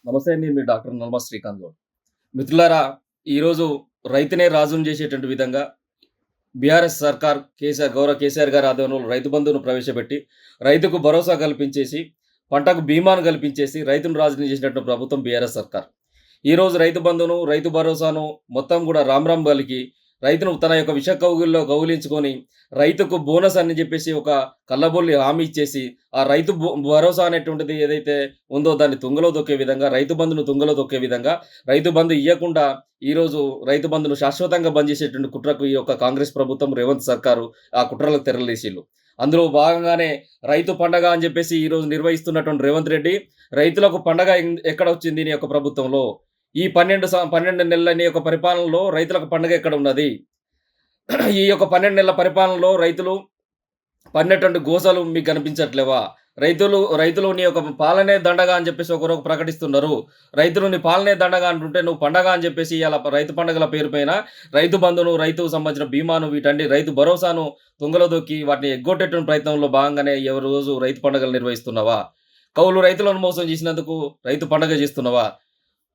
నమస్తే అండి. మీ డాక్టర్ నల్మా శ్రీకాంత్ గౌడ్. మిత్రులారా, ఈరోజు రైతునే రాజుని చేసేటువంటి విధంగా బీఆర్ఎస్ సర్కార్ గౌరవ కేసీఆర్ గారి ఆధ్వర్యంలో రైతు బంధును ప్రవేశపెట్టి, రైతుకు భరోసా కల్పించేసి, పంటకు బీమాను కల్పించేసి, రైతును రాజుని చేసినటువంటి ప్రభుత్వం బీఆర్ఎస్ సర్కార్. ఈరోజు రైతు బంధును, రైతు భరోసాను మొత్తం కూడా రామ్ రామ్ పలికి, రైతును తన యొక్క విష కౌగిల్లో కౌగిలించుకొని, రైతుకు బోనస్ అని చెప్పేసి ఒక కల్లబొల్లి హామీ ఇచ్చేసి, ఆ రైతు భరోసా అనేటువంటిది ఏదైతే ఉందో దాన్ని తుంగలో తొక్కే విధంగా, రైతు బంధును తుంగలో తొక్కే విధంగా, రైతు బంధు ఇయ్యకుండా ఈరోజు రైతు బంధును శాశ్వతంగా బంద్ చేసేటువంటి కుట్రకు ఈ యొక్క కాంగ్రెస్ ప్రభుత్వం, రేవంత్ సర్కారు ఆ కుట్రలకు తెరలేసిల్లు. అందులో భాగంగానే రైతు పండగ అని చెప్పేసి ఈరోజు నిర్వహిస్తున్నటువంటి రేవంత్ రెడ్డి, రైతులకు పండగ ఎక్కడ వచ్చింది నీ యొక్క ప్రభుత్వంలో? ఈ 12 నెలల నీ యొక్క పరిపాలనలో రైతులకు పండగ ఎక్కడ ఉన్నది? ఈ యొక్క 12 నెలల పరిపాలనలో రైతులు పడినటువంటి గోసలు మీకు కనిపించట్లేవా? రైతులు నీ యొక్క పాలనే దండగ అని చెప్పేసి ఒకరు ప్రకటిస్తున్నారు. రైతులు నీ పాలనే దండగ అంటుంటే నువ్వు పండగ అని చెప్పేసి ఇయాల రైతు పండగల పేరు పైన రైతు బంధును, రైతుకు సంబంధించిన బీమాను రైతు భరోసాను తుంగలో దొక్కి వాటిని ఎగ్గొట్టేటువంటి ప్రయత్నంలో భాగంగానే రోజు రైతు పండుగలు నిర్వహిస్తున్నావా? కౌలు రైతులను మోసం చేసినందుకు రైతు పండగ చేస్తున్నావా?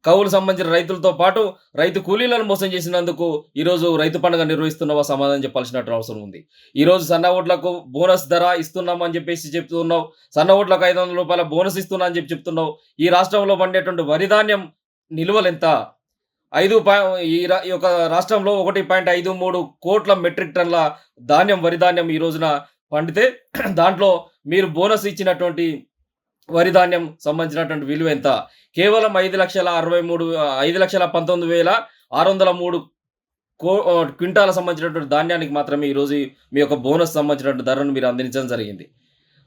కౌలు సంబంధించిన రైతులతో పాటు రైతు కూలీలను మోసం చేసినందుకు ఈరోజు రైతు పండుగ నిర్వహిస్తున్నావా? సమాధానం చెప్పాల్సినటువంటి అవసరం ఉంది. ఈరోజు సన్న ఓట్లకు బోనస్ ధర ఇస్తున్నామని చెప్పేసి చెప్తున్నావు. సన్న ఓట్లకు రూ. 500 బోనస్ ఇస్తున్నా అని చెప్తున్నావు. ఈ రాష్ట్రంలో పండేటువంటి వరి ధాన్యం నిల్వలెంత? 5 పా ఈ రా ఈ యొక్క రాష్ట్రంలో 1.53 కోట్ల మెట్రిక్ టన్నుల వరి ధాన్యం ఈ రోజున పండితే దాంట్లో మీరు బోనస్ ఇచ్చినటువంటి వరి ధాన్యం సంబంధించినటువంటి విలువ ఎంత? కేవలం 5,19,603 క్వింటాల సంబంధించినటువంటి ధాన్యానికి మాత్రమే ఈరోజు మీ యొక్క బోనస్ సంబంధించినటువంటి ధరను మీరు అందించడం జరిగింది.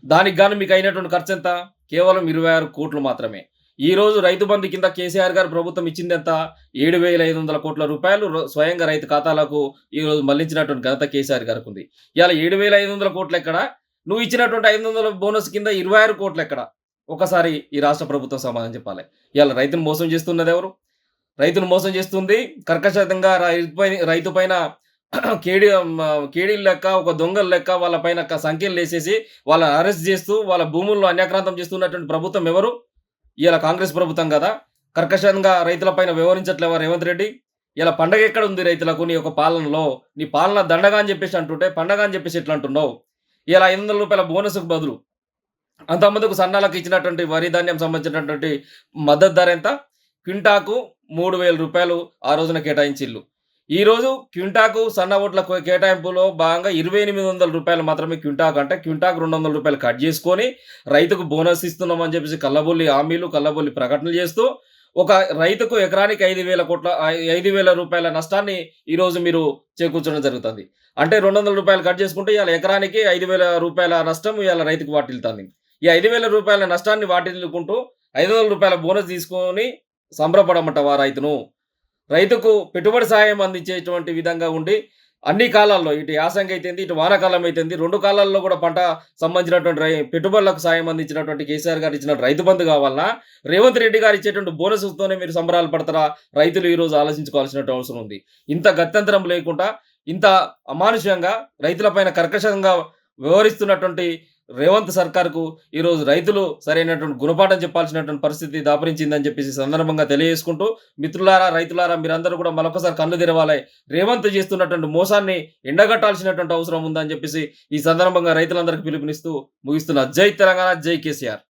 దానికి గాను మీకు అయినటువంటి ఖర్చెంత? కేవలం 26 కోట్లు మాత్రమే. ఈరోజు రైతు బంధు కింద కేసీఆర్ గారు ప్రభుత్వం ఇచ్చిందెంత? 7,500 కోట్ల రూపాయలు స్వయంగా రైతు ఖాతాలకు ఈరోజు మళ్లించినటువంటి ఘనత కేసీఆర్ గారికి ఉంది. ఇవాళ 7,500 కోట్లు ఎక్కడ? నువ్వు ఇచ్చినటువంటి 500 బోనస్ కింద 26 కోట్లు ఎక్కడ? ఒకసారి ఈ రాష్ట్ర ప్రభుత్వం సమాధానం చెప్పాలి. ఇవాళ రైతును మోసం చేస్తున్నది ఎవరు? రైతును మోసం చేస్తుంది కర్కశంగా రైతు పైన కేడీలు లెక్క, ఒక దొంగల లెక్క వాళ్ళ పైన సంఖ్యలేసేసి వాళ్ళని అరెస్ట్ చేస్తూ వాళ్ళ భూములను అన్యాక్రాంతం చేస్తున్నటువంటి ప్రభుత్వం ఎవరు? ఇవాళ కాంగ్రెస్ ప్రభుత్వం కదా. కర్కశంగా రైతుల పైన వివరించట్లేవా రేవంత్ రెడ్డి? ఇలా పండగ ఎక్కడ ఉంది రైతులకు నీ యొక్క పాలనలో? నీ పాలన దండగా అని చెప్పేసి అంటుంటే పండగ అని చెప్పేసి ఎట్లా అంటున్నావు? ఇలా రూ. 500 బోనస్కు బదులు అంతకుముందుకు సన్నాలకు ఇచ్చినటువంటి వరి ధాన్యం సంబంధించినటువంటి మద్దతు ధర ఎంత? క్వింటాకు రూ. 3,000 ఆ రోజున కేటాయించిల్లు. ఈరోజు క్వింటాకు సన్న ఓట్ల కేటాయింపులో భాగంగా రూ. 2,800 మాత్రమే క్వింటాకు, అంటే క్వింటాకు రూ. 200 కట్ చేసుకొని రైతుకు బోనస్ ఇస్తున్నామని చెప్పేసి కల్లబొల్లి హామీలు, కల్లబొల్లి ప్రకటనలు చేస్తూ ఒక రైతుకు ఎకరానికి 5,000 నష్టాన్ని ఈరోజు మీరు చేకూర్చడం జరుగుతుంది. అంటే రూ. 200 కట్ చేసుకుంటే ఇవాళ ఎకరానికి రూ. 5,000 నష్టం ఇవాళ రైతుకు వాటిల్లుతుంది. ఈ రూ. 5,000 నష్టాన్ని వాటిల్లుకుంటూ రూ. 500 బోనస్ తీసుకొని సంబరపడమంటావా రైతును? రైతుకు పెట్టుబడి సహాయం అందించేటువంటి విధంగా ఉండి అన్ని కాలాల్లో, ఇటు యాసంగి అయితేంది, ఇటు వానాకాలం అయితేంది, 2 కాలాల్లో కూడా పంట సంబంధించినటువంటి పెట్టుబడులకు సాయం అందించినటువంటి కేసీఆర్ గారు ఇచ్చిన రైతు బంధు కావాలన్నా, రేవంత్ రెడ్డి గారు ఇచ్చేటువంటి బోనస్‌తోనే మీరు సంబరాలు పడతారా? రైతులు ఈరోజు ఆలోచించుకోవాల్సినటువంటి అవసరం ఉంది. ఇంత గత్యంతరం లేకుండా, ఇంత అమానుష్యంగా రైతుల పైన కర్కశంగా వ్యవహరిస్తున్నటువంటి రేవంత్ సర్కార్‌కు ఈరోజు రైతులు సరైనటువంటి గుణపాఠం చెప్పాల్సినటువంటి పరిస్థితి దాపురించిందని చెప్పేసి సందర్భంగా తెలియజేసుకుంటూ, మిత్రులారా, రైతులారా మీరందరూ కూడా మరొకసారి కళ్ళు తెరవాలి. రేవంత్ చేస్తున్నటువంటి మోసాన్ని ఎండగట్టాల్సినటువంటి అవసరం ఉందని చెప్పేసి ఈ సందర్భంగా రైతులందరికీ పిలుపునిస్తూ ముగిస్తున్నా. జై తెలంగాణ, జై కేసీఆర్.